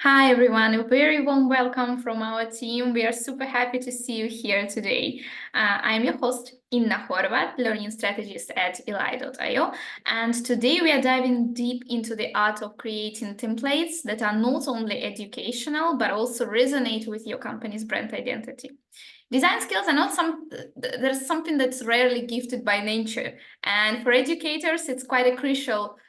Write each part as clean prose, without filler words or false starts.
Hi everyone, a very warm welcome from our team. We are super happy to see you here today. I'm your host, Inna Horvath, Learning Strategist at Elai.io, and today we are diving deep into the art of creating templates that are not only educational but also resonate with your company's brand identity. Design skills are not there's something that's rarely gifted by nature, and for educators, it's quite a crucial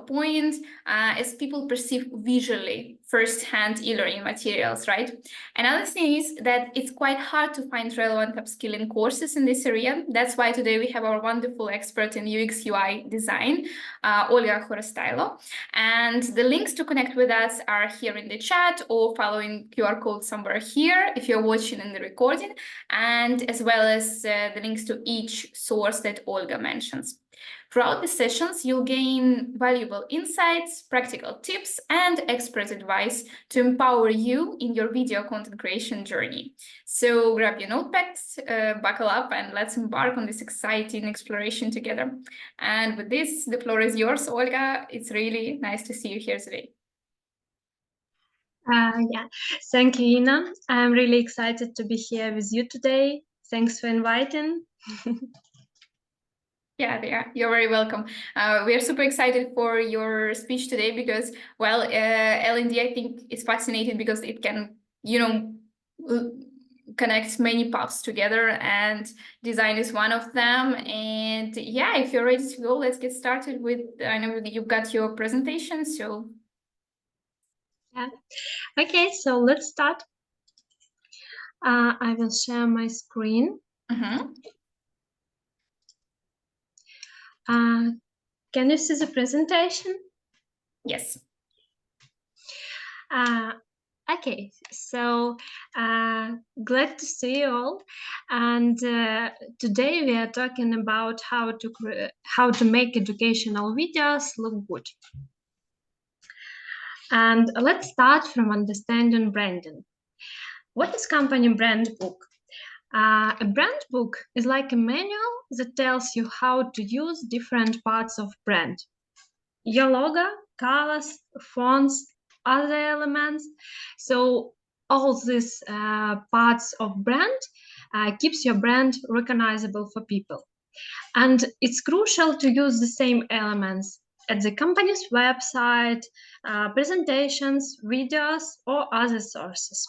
point as people perceive visually first-hand e-learning materials, right? Another thing is that it's quite hard to find relevant upskilling courses in this area. That's why today we have our wonderful expert in UX UI design, Olha Khoroshailo. And the links to connect with us are here in the chat or following QR code somewhere here if you're watching in the recording, and as well as the links to each source that Olga mentions. Throughout the sessions, you'll gain valuable insights, practical tips, and expert advice to empower you in your video content creation journey. So grab your notepads, buckle up, and let's embark on this exciting exploration together. And with this, the floor is yours, Olga. It's really nice to see you here today. Yeah, thank you, Inna. I'm really excited to be here with you today. Thanks for inviting. Yeah, you're very welcome. We are super excited for your speech today because, well, L&D, I think, is fascinating because it can, connect many paths together, and design is one of them. And yeah, if you're ready to go, let's get started with, I know you've got your presentation, so. Yeah. Okay, so let's start. I will share my screen. Can you see the presentation? Yes. Okay, so glad to see you all. And today we are talking about how to make educational videos look good. And let's start from understanding branding. What is company brand book? A brand book is like a manual that tells you how to use different parts of brand. Your logo, colors, fonts, other elements. So all these parts of brand keeps your brand recognizable for people. And it's crucial to use the same elements at the company's website, presentations, videos, or other sources.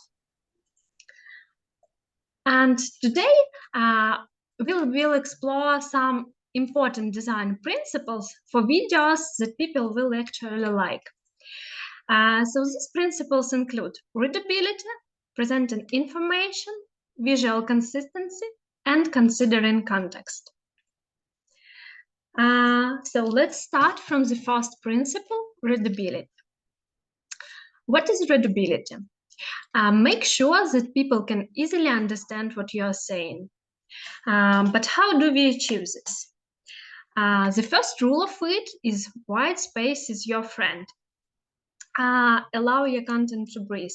And today we'll explore some important design principles for videos that people will actually like. So these principles include readability, presenting information, visual consistency, and considering context. So let's start from the first principle, readability. What is readability? Make sure that people can easily understand what you are saying. But how do we achieve this? The first rule of it is white space is your friend. Allow your content to breathe.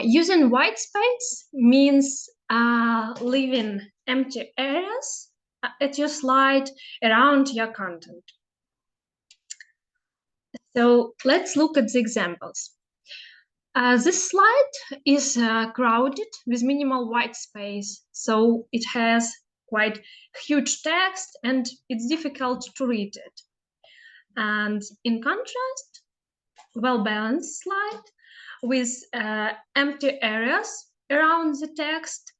Using white space means leaving empty areas at your slide around your content. So let's look at the examples. This slide is crowded with minimal white space, so it has quite huge text and it's difficult to read it. And in contrast, well-balanced slide with empty areas around the text,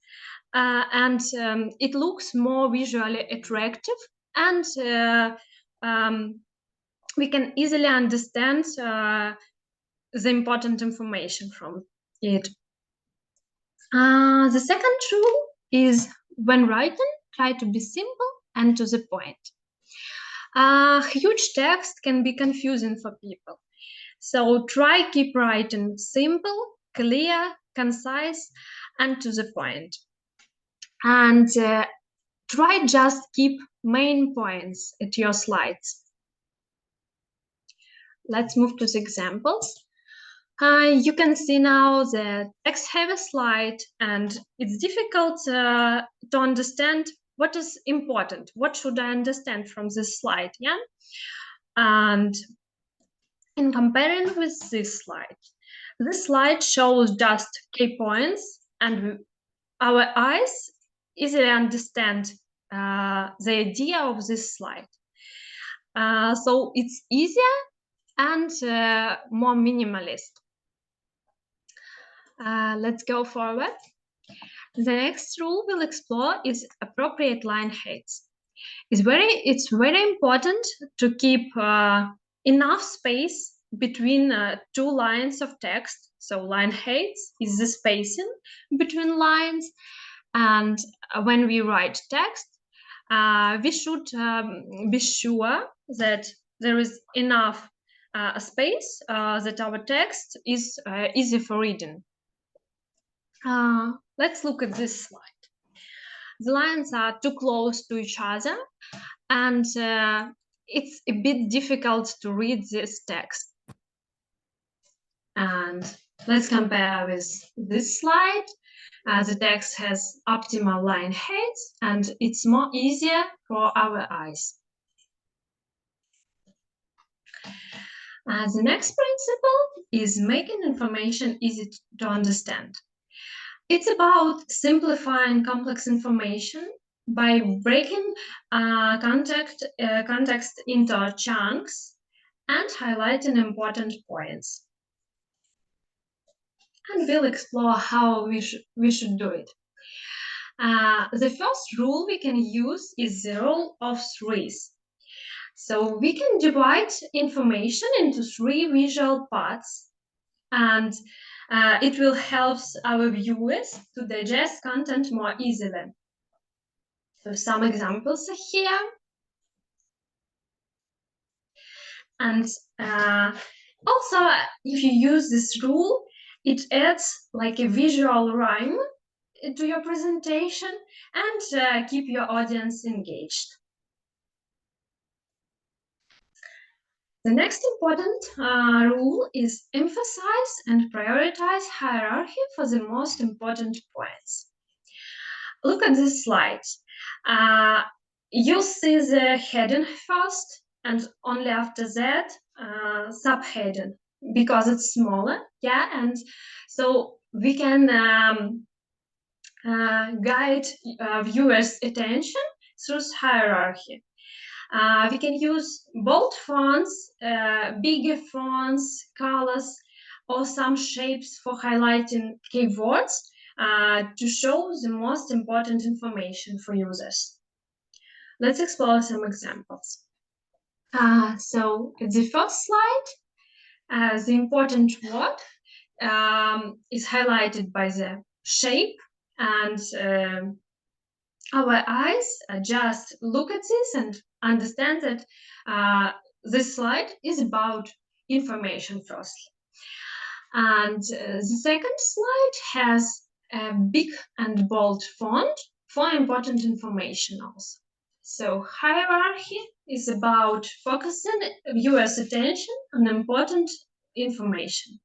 and it looks more visually attractive, and we can easily understand the important information from it. The second rule is when writing, try to be simple and to the point. Huge text can be confusing for people. So try keep writing simple, clear, concise, and to the point. And try just keep main points at your slides. Let's move to the examples. You can see now the text-heavy slide, and it's difficult to understand what is important. What should I understand from this slide? Yeah, and in comparing with this slide, This slide shows just key points, and our eyes easily understand the idea of this slide. So it's easier and more minimalist. Let's go forward. The next rule we'll explore is appropriate line heights. It's very important to keep enough space between two lines of text. So line heights is the spacing between lines, and when we write text, we should be sure that there is enough space that our text is easy for reading. Let's look at this slide. The lines are too close to each other, and it's a bit difficult to read this text. And let's compare with this slide. The text has optimal line heights, and it's more easier for our eyes. The next principle is making information easy to understand. It's about simplifying complex information by breaking context into chunks and highlighting important points. And we'll explore how we should do it. The first rule we can use is the rule of threes. So we can divide information into three visual parts, and it will help our viewers to digest content more easily. So some examples are here. And also, if you use this rule, it adds like a visual rhyme to your presentation and keep your audience engaged. The next important rule is emphasize and prioritize hierarchy for the most important points. Look at this slide. You'll see the heading first, and only after that, subheading, because it's smaller, yeah, and so we can guide viewers' attention through hierarchy. We can use bold fonts, bigger fonts, colors, or some shapes for highlighting keywords to show the most important information for users. Let's explore some examples. So the first slide, the important word is highlighted by the shape, and our eyes just look at this and understand that this slide is about information firstly. And the second slide has a big and bold font for important information also. So hierarchy is about focusing viewers' attention on important information.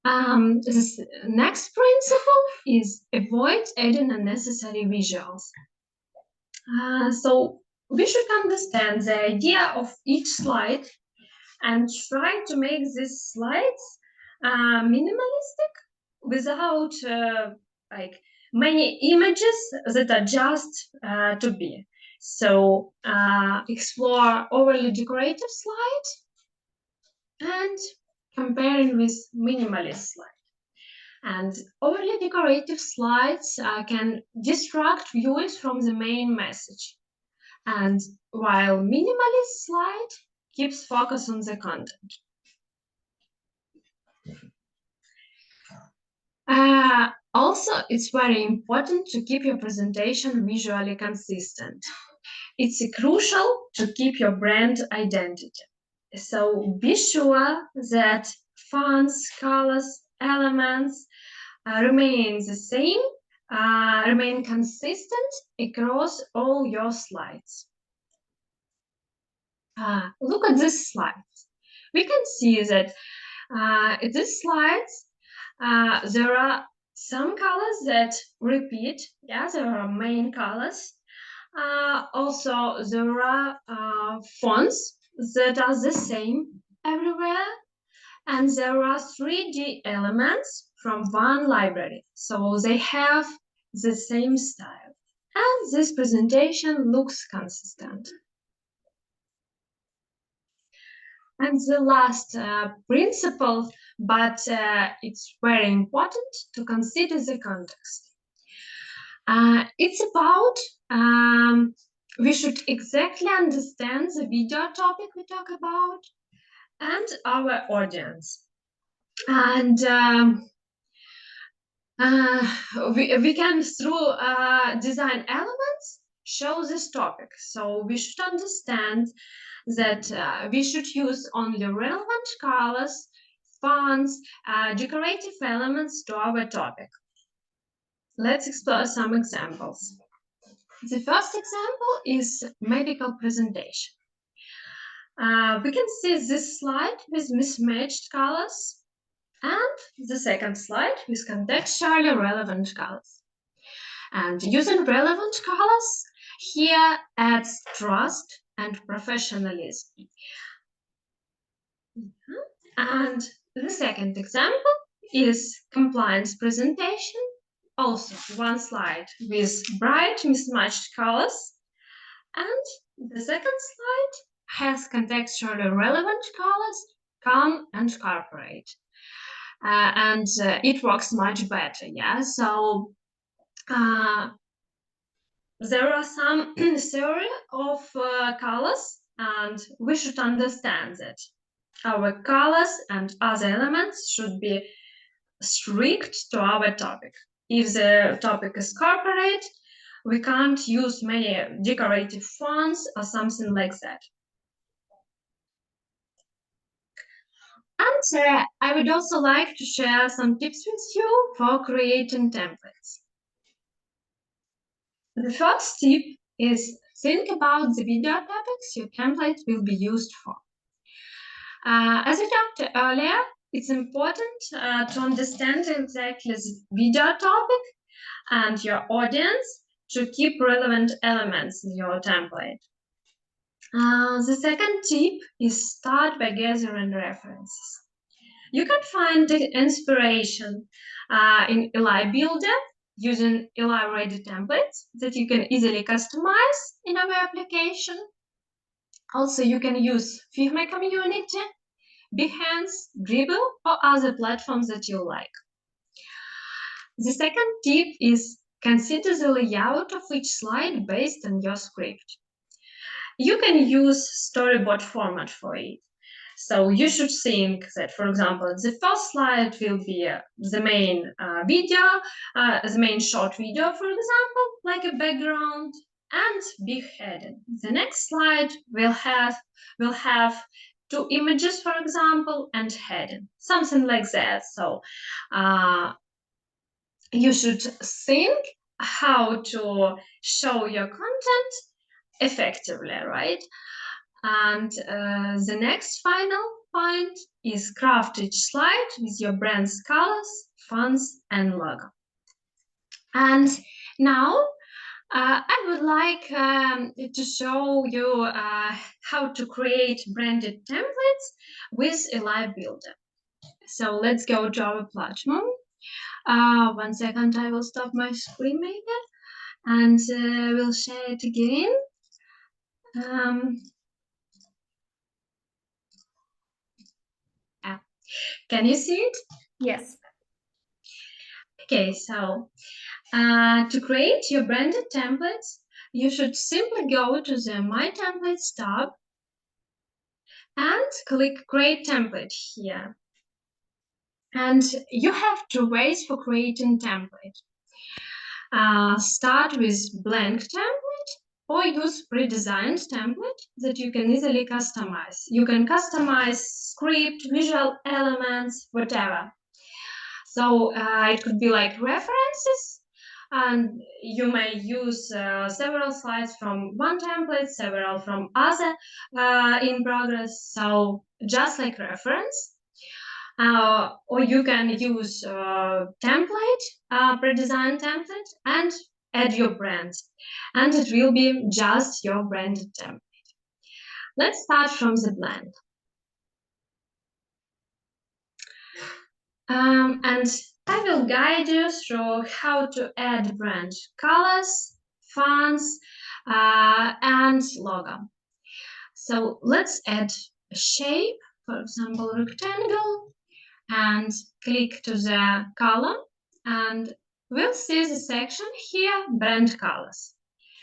This next principle is avoid adding unnecessary visuals. So we should understand the idea of each slide and try to make these slides minimalistic without like many images that are just to be. So explore overly decorative slides and comparing with minimalist slide. And overly decorative slides can distract viewers from the main message. And while minimalist slide keeps focus on the content. Also, it's very important to keep your presentation visually consistent. It's crucial to keep your brand identity. So be sure that fonts, colors, elements remain the same, remain consistent across all your slides. Look at this slide. We can see that in these slides, there are some colors that repeat. Yeah, there are main colors. Also, there are fonts that are the same everywhere. And there are 3D elements from one library, so they have the same style. And this presentation looks consistent. And the last principle, but it's very important to consider the context. It's about we should exactly understand the video topic we talk about and our audience. And we can, through design elements, show this topic. So we should understand that we should use only relevant colors, fonts, decorative elements to our topic. Let's explore some examples. The first example is medical presentation. We can see this slide with mismatched colors and the second slide with contextually relevant colors. And using relevant colors here adds trust and professionalism. And the second example is compliance presentation. Also, one slide with bright mismatched colors. And the second slide has contextually relevant colors, calm and corporate. And it works much better, yeah? So there are some theory of colors, and we should understand that our colors and other elements should be strict to our topic. If the topic is corporate, we can't use many decorative fonts or something like that. And I would also like to share some tips with you for creating templates. The first tip is think about the video topics your template will be used for. As we talked earlier, it's important to understand exactly the video topic and your audience to keep relevant elements in your template. The second tip is start by gathering references. You can find the inspiration in Elai Builder using Elai ready templates that you can easily customize in our application. Also, you can use Figma community, Behance, Dribble, or other platforms that you like. The second tip is consider the layout of each slide based on your script. You can use storyboard format for it. So you should think that, for example, the first slide will be the main video, the main short video, for example, like a background and big heading. The next slide will have two images, for example, and heading, something like that. So you should think how to show your content effectively, right? And the next final point is craft each slide with your brand's colors, fonts, and logo. And now I would like to show you how to create branded templates with Elai Builder. So let's go to our platform. 1 second, I will stop my screen maybe, and we'll share it again. Can you see it? Yes. Okay, so to create your branded templates, you should simply go to the My Templates tab and click Create Template here. And you have two ways for creating template. Start with blank template or use pre-designed template that you can easily customize. You can customize script, visual elements, whatever. So it could be like references, and you may use several slides from one template, several from other in progress. So just like reference. Or you can use template, pre-designed template, and add your brand. And it will be just your branded template. Let's start from the blank. And I will guide you through how to add brand colors, fonts, and logo. So let's add a shape, for example, rectangle, and click to the column, and we'll see the section here, brand colors.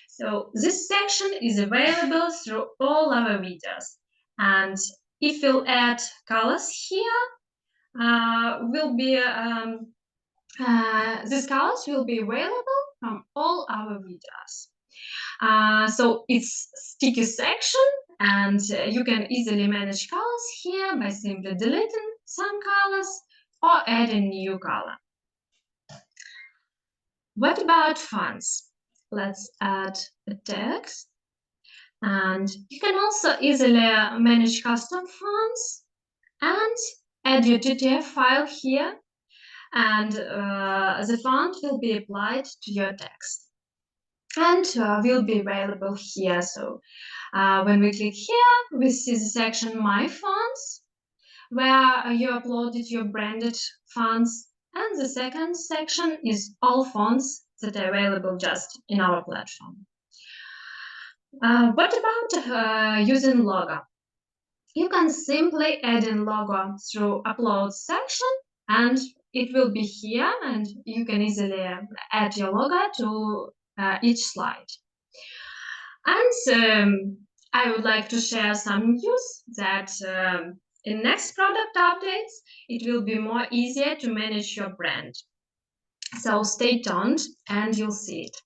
So this section is available through all our videos. And if we'll add colors here, these colors will be available from all our videos. So it's sticky section, and you can easily manage colors here by simply deleting some colors or adding new color. What about fonts? Let's add a text. And you can also easily manage custom fonts and add your TTF file here, and the font will be applied to your text and will be available here. So when we click here, we see the section My Fonts, where you uploaded your branded fonts, and the second section is all fonts that are available just in our platform. What about using logo? You can simply add in logo through upload section, and it will be here, and you can easily add your logo to each slide. And I would like to share some news that in next product updates, it will be more easier to manage your brand. So stay tuned and you'll see it.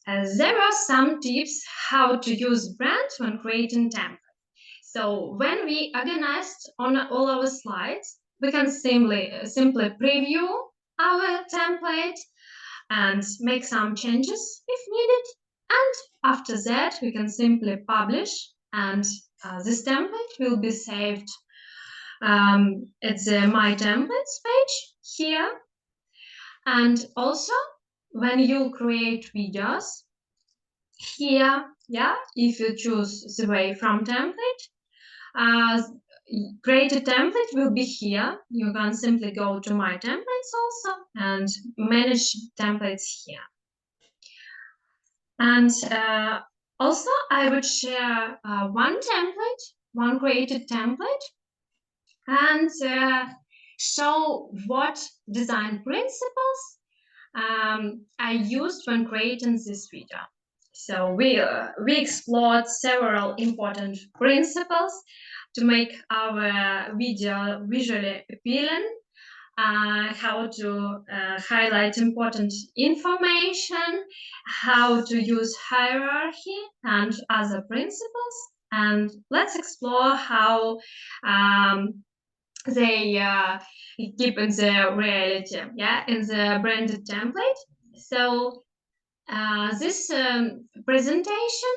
There are some tips how to use brands when creating templates. So when we organized on all our slides, we can simply preview our template and make some changes if needed. And after that, we can simply publish, and this template will be saved at the My Templates page here. And also, when you create videos here, if you choose the way from template, create a template will be here. You can simply go to My Templates also and manage templates here. And also, I would share one created template, and show what design principles I used when creating this video. So we explored several important principles to make our video visually appealing, how to highlight important information, how to use hierarchy and other principles, and let's explore how they keep in the reality, in the branded template. So this presentation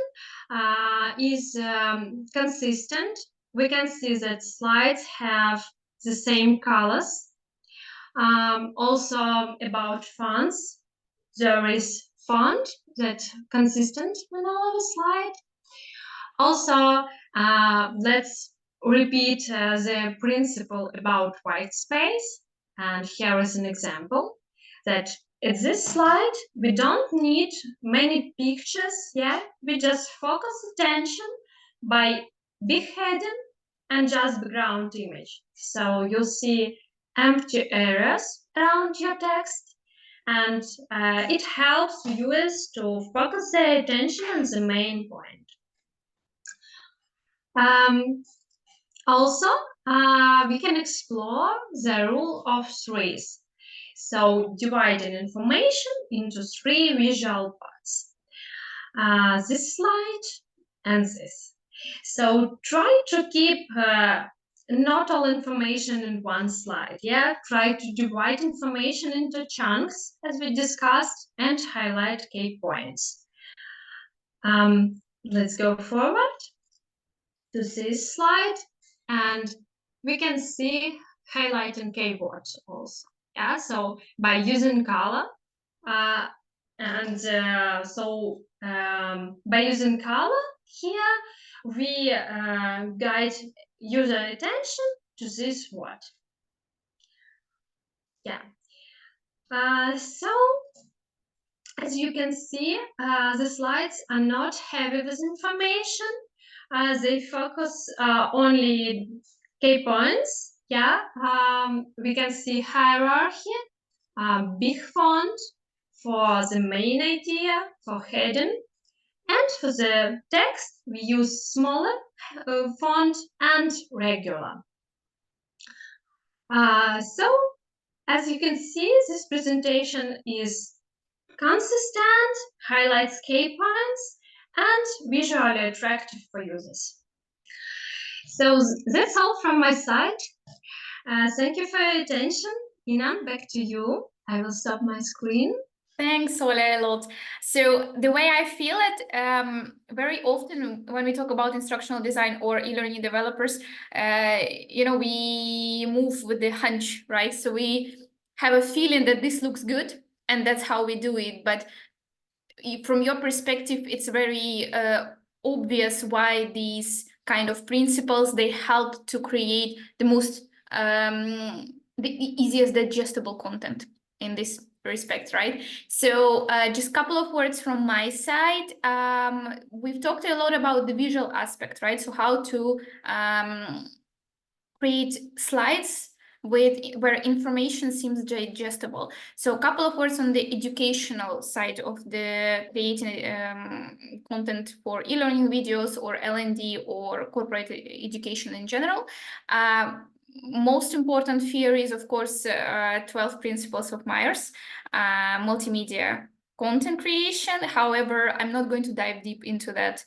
is consistent. We can see that slides have the same colors. Also about fonts, there is font that consistent on all of the slide. Also, let's repeat the principle about white space. And here is an example that at this slide, we don't need many pictures, we just focus attention by big heading and just background image. So you'll see empty areas around your text, and it helps viewers to focus their attention on the main point. Also, we can explore the rule of threes. So dividing information into three visual parts. This slide and this. So try to keep not all information in one slide. Try to divide information into chunks, as we discussed, and highlight key points. Let's go forward to this slide, and we can see highlighting keywords also. So by using color, by using color here, we guide user attention to this word. Yeah. So, as you can see, the slides are not heavy with information. They focus only key points. Yeah, we can see hierarchy, big font for the main idea, for heading. And for the text, we use smaller font and regular. So, as you can see, this presentation is consistent, highlights key points, and visually attractive for users. So that's all from my side. Thank you for your attention. Inna, back to you. I will stop my screen. Thanks, Olha, a lot. So the way I feel it, very often when we talk about instructional design or e-learning developers, we move with the hunch, right? So we have a feeling that this looks good, and that's how we do it. But from your perspective, it's very obvious why these kind of principles, they help to create the most, the easiest digestible content in this respect, right? So just a couple of words from my side. We've talked a lot about the visual aspect, right? So how to create slides where information seems digestible. So a couple of words on the educational side of the creating content for e-learning videos or L&D or corporate education in general. Most important theory is, of course, 12 principles of Myers, multimedia content creation. However, I'm not going to dive deep into that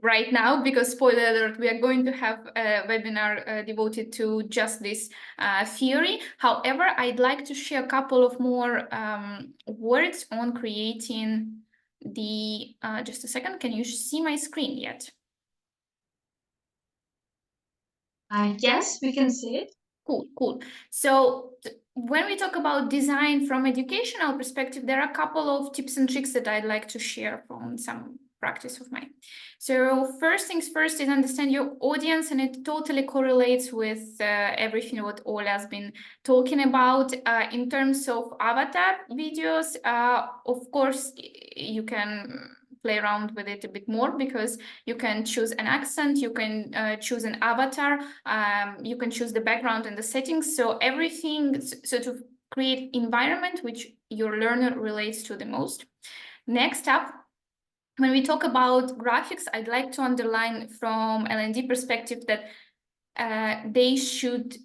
right now, because spoiler alert, we are going to have a webinar devoted to just this theory. However, I'd like to share a couple of more words on creating the, just a second, can you see my screen yet? Yes, we can see it. Cool. So when we talk about design from educational perspective, there are a couple of tips and tricks that I'd like to share from some practice of mine. So first things first is understand your audience, and it totally correlates with everything what Ola has been talking about. In terms of avatar videos, of course, you can play around with it a bit more, because you can choose an accent, you can choose an avatar, you can choose the background and the settings. So everything, so to create environment which your learner relates to the most. Next up, when we talk about graphics, I'd like to underline from L&D perspective that they should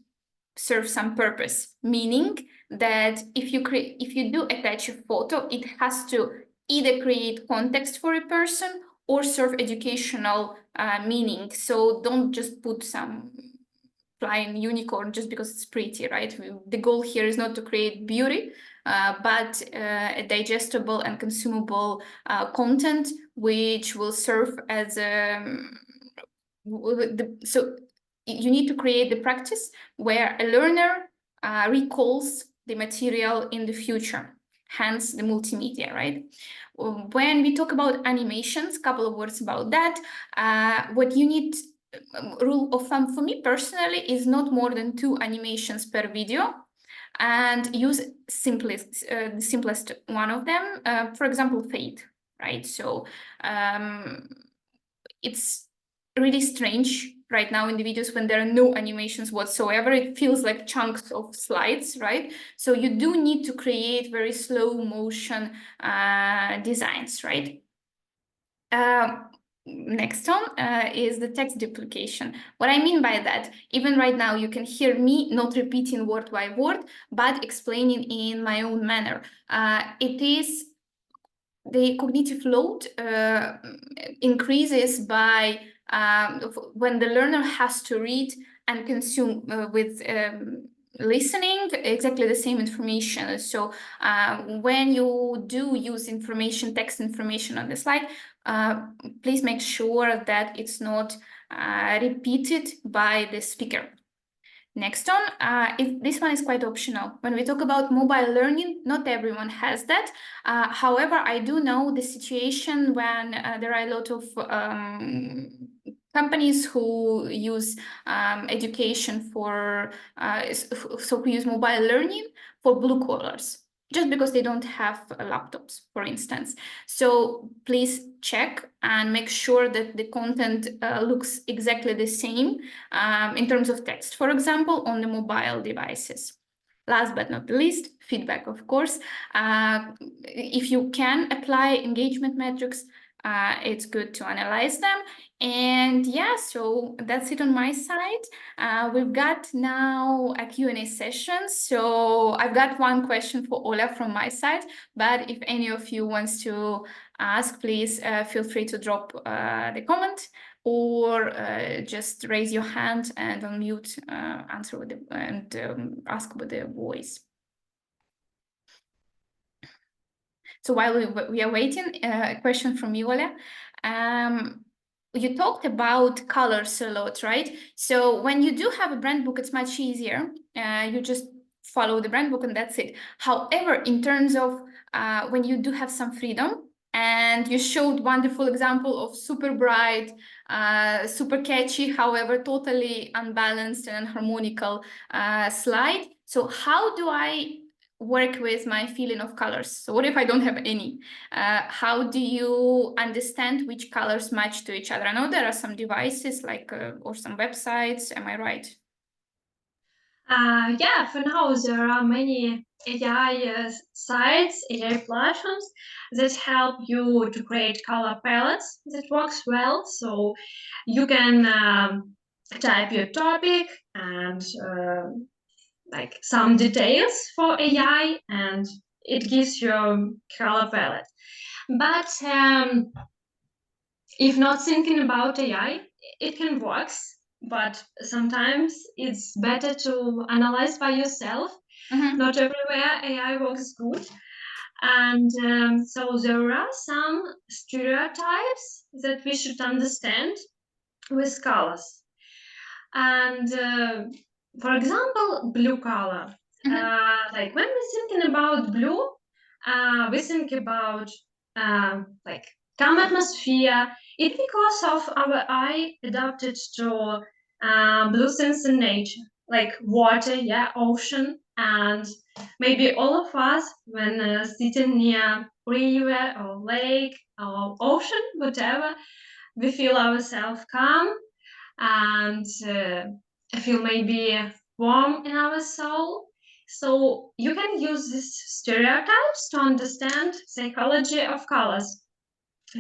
serve some purpose, meaning that if you do attach a photo, it has to either create context for a person or serve educational meaning. So don't just put some flying unicorn just because it's pretty, right? The goal here is not to create beauty, but a digestible and consumable content which will serve as so you need to create the practice where a learner recalls the material in the future, hence the multimedia, right? When we talk about animations, a couple of words about that. What you need, rule of thumb for me personally, is not more than 2 animations per video, and use the simplest one of them. For example, fade, right? So it's really strange right now in the videos when there are no animations whatsoever. It feels like chunks of slides, right? So you do need to create very slow motion designs, right? Next on is the text duplication. What I mean by that, even right now, you can hear me not repeating word by word, but explaining in my own manner. It is the cognitive load increases by when the learner has to read and consume with listening exactly the same information. So when you do use information, text information on the slide, please make sure that it's not repeated by the speaker. Next on, this one is quite optional. When we talk about mobile learning, not everyone has that. However, I do know the situation when there are a lot of companies who use education for, so who use mobile learning for blue collars, just because they don't have laptops, for instance. So please check and make sure that the content looks exactly the same in terms of text, for example, on the mobile devices. Last but not least, feedback, of course. If you can apply engagement metrics, it's good to analyze them. And yeah, so that's it on my side. We've got now a Q&A session. So I've got one question for Ola from my side, but if any of you wants to ask, please feel free to drop the comment or just raise your hand and unmute, answer with the, and ask with the voice. So while we are waiting, a question from you, Ola. You talked about colors a lot, right? So when you do have a brand book, it's much easier. You just follow the brand book and that's it. However, in terms of when you do have some freedom, and you showed wonderful example of super bright, super catchy, however, totally unbalanced and unharmonical slide. So how do I work with my feeling of colors? So what if I don't have any? How do you understand which colors match to each other? I know there are some devices like or some websites. Am I right? Yeah, for now there are many AI sites, AI platforms that help you to create color palettes that works well. So you can type your topic and like some details for AI, and it gives you a color palette. But if not thinking about AI, it can work, but sometimes it's better to analyze by yourself. Not everywhere AI works good. And so there are some stereotypes that we should understand with colors. And for example, blue color. Like when we're thinking about blue, we think about like calm atmosphere. It's because of our eye adapted to blue things in nature, like water, yeah, ocean, and maybe all of us when sitting near river or lake or ocean, whatever, we feel ourselves calm and feel maybe warm in our soul. So you can use these stereotypes to understand psychology of colors.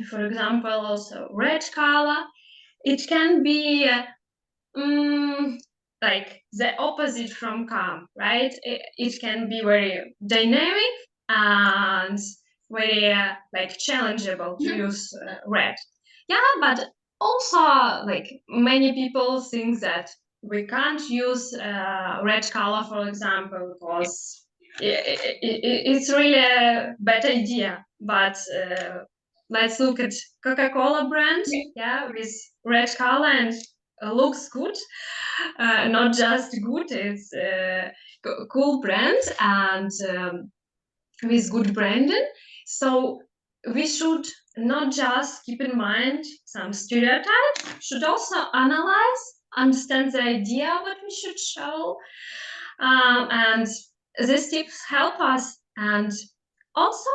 For example, also red color, it can be like the opposite from calm, right? It can be very dynamic and very like challengeable to use red. Yeah, but also like many people think that we can't use red color, for example, because it's really a bad idea. But let's look at Coca-Cola brand, yeah, with red color and looks good. Not just good, it's a cool brand and with good branding. So we should not just keep in mind some stereotypes, should also analyze, understand the idea what we should show, and these tips help us. And also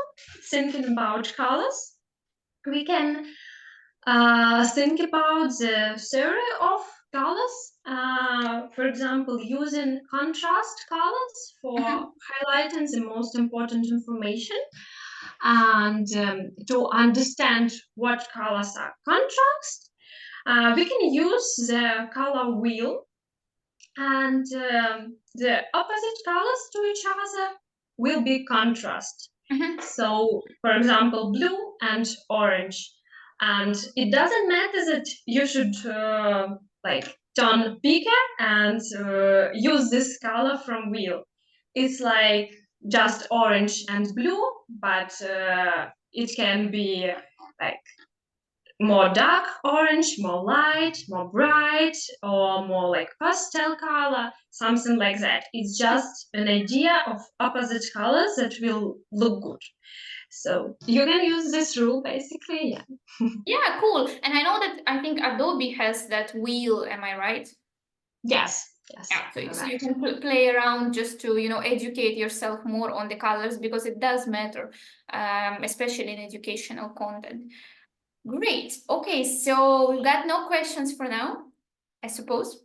thinking about colors, we can think about the theory of colors. For example, using contrast colors for highlighting the most important information, and to understand what colors are contrast, we can use the color wheel, and the opposite colors to each other will be contrast. So, for example, blue and orange. And it doesn't matter that you should like turn bigger and use this color from wheel. It's like just orange and blue, but it can be like more dark orange, more light, more bright, or more like pastel color, something like that. It's just an idea of opposite colors that will look good. So you can use this rule basically, yeah. Yeah, cool. And I know that I think Adobe has that wheel, am I right? Yes. Yeah, so you Correct. can play around just to, educate yourself more on the colors because it does matter, especially in educational content. Great. Okay, so we've got no questions for now, I suppose.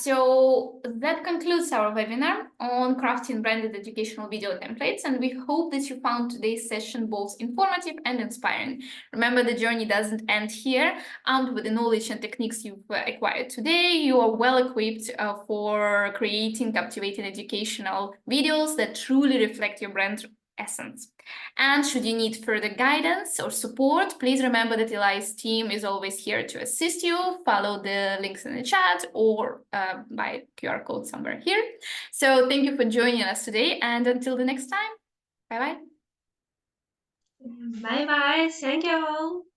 So that concludes our webinar on crafting branded educational video templates, and we hope that you found today's session both informative and inspiring. Remember, the journey doesn't end here. Armed with the knowledge and techniques you've acquired today, you are well equipped for creating captivating educational videos that truly reflect your brand essence. And should you need further guidance or support, please remember that Elai's team is always here to assist you. Follow the links in the chat or by QR code somewhere here. So thank you for joining us today, and until the next time, bye-bye. Bye-bye. Thank you all.